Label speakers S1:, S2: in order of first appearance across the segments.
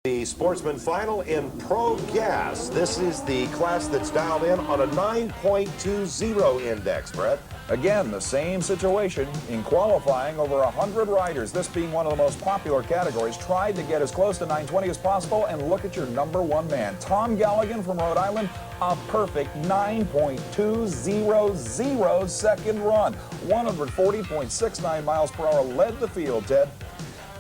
S1: The Sportsman Final in Pro Gas. This is the class that's dialed in on a 9.20 index, Brett.
S2: Again, the same situation in qualifying. Over 100 riders, this being one of the most popular categories, tried to get as close to 920 as possible, and look at your number one man, Tom Galligan from Rhode Island, a perfect 9.200 second run. 140.69 miles per hour led the field, Ted.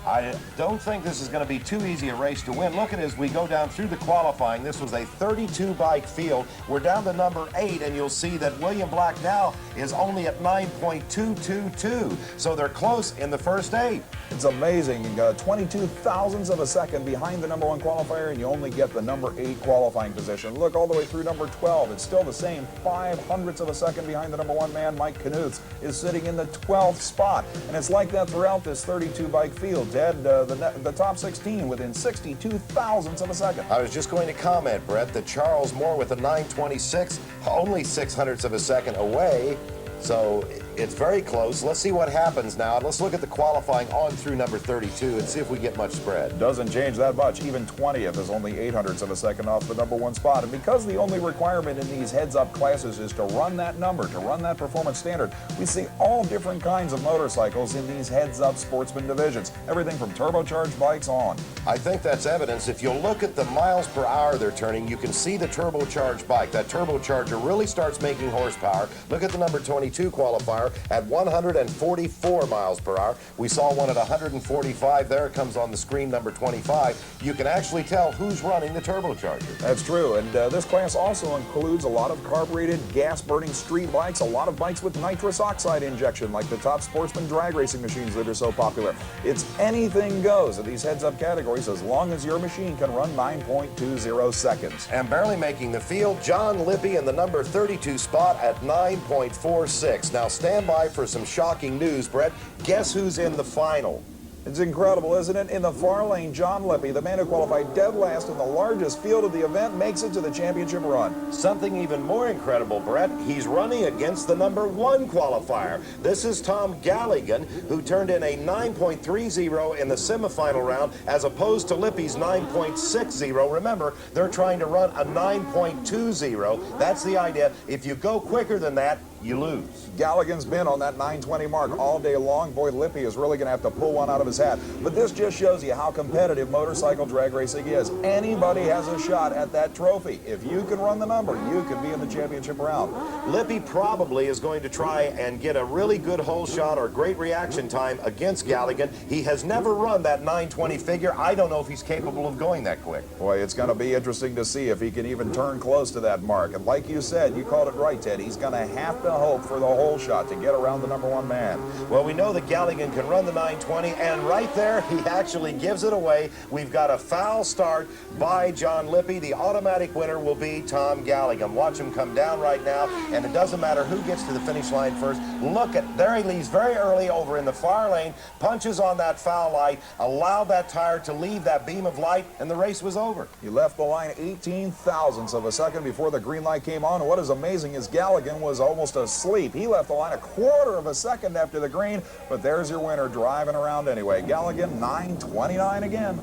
S1: I don't think this is going to be too easy a race to win. Look at it as we go down through the qualifying. This was a 32-bike field. We're down to number 8, and you'll see that William Black now is only at 9.222. So they're close in the first 8.
S2: It's amazing. 22 thousandths of a second behind the number 1 qualifier, and you only get the number 8 qualifying position. Look all the way through number 12. It's still the same. 500ths of a second behind the number 1 man. Mike Knuths is sitting in the 12th spot. And it's like that throughout this 32-bike field. Ted, the top 16 within 62 thousandths of a second.
S1: I was just going to comment, Brett, that Charles Moore with a 926, only 600ths of a second away. So it's very close. Let's see what happens now. Let's look at the qualifying on through number 32 and see if we get much spread.
S2: Doesn't change that much. Even 20th is only 800ths of a second off the number 1 spot. And because the only requirement in these heads-up classes is to run that number, to run that performance standard, we see all different kinds of motorcycles in these heads-up sportsman divisions. Everything from turbocharged bikes on.
S1: I think that's evidence. If you look at the miles per hour they're turning, you can see the turbocharged bike. That turbocharger really starts making horsepower. Look at the number 22 qualifier at 144 miles per hour. We saw one at 145. There it comes on the screen, number 25. You can actually tell who's running the turbocharger.
S2: That's true, and this class also includes a lot of carbureted, gas-burning street bikes, a lot of bikes with nitrous oxide injection, like the top sportsman drag racing machines that are so popular. It's anything goes in these heads-up categories as long as your machine can run 9.20 seconds.
S1: And barely making the field, John Lippy in the number 32 spot at 9.46. Now stand by for some shocking news, Brett. Guess who's in the final?
S2: It's incredible, isn't it? In the far lane, John Lippy, the man who qualified dead last in the largest field of the event, makes it to the championship run.
S1: Something even more incredible, Brett. He's running against the number 1 qualifier. This is Tom Galligan, who turned in a 9.30 in the semifinal round, as opposed to Lippy's 9.60. Remember, they're trying to run a 9.20. That's the idea. If you go quicker than that, you lose.
S2: Galligan's been on that 920 mark all day long. Boy, Lippy is really going to have to pull one out of his hat. But this just shows you how competitive motorcycle drag racing is. Anybody has a shot at that trophy. If you can run the number, you can be in the championship round.
S1: Lippy probably is going to try and get a really good hole shot or great reaction time against Galligan. He has never run that 920 figure. I don't know if he's capable of going that quick.
S2: Boy, it's going to be interesting to see if he can even turn close to that mark. And like you said, you called it right, Ted, he's going to have to hope for the hole shot to get around the number 1 man.
S1: Well, we know that Galligan can run the 920, and right there, he actually gives it away. We've got a foul start by John Lippy. The automatic winner will be Tom Galligan. Watch him come down right now, and it doesn't matter who gets to the finish line first. Look at, there he leaves very early over in the far lane, punches on that foul light, allowed that tire to leave that beam of light, and the race was over.
S2: He left the line 18 thousandths of a second before the green light came on. And what is amazing is Galligan was almost asleep. He left the line a quarter of a second after the green, but there's your winner driving around anyway. Galligan, 9:29 again.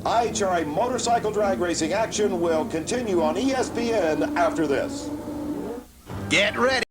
S1: IHRA motorcycle drag racing action will continue on ESPN after this.
S3: Get ready.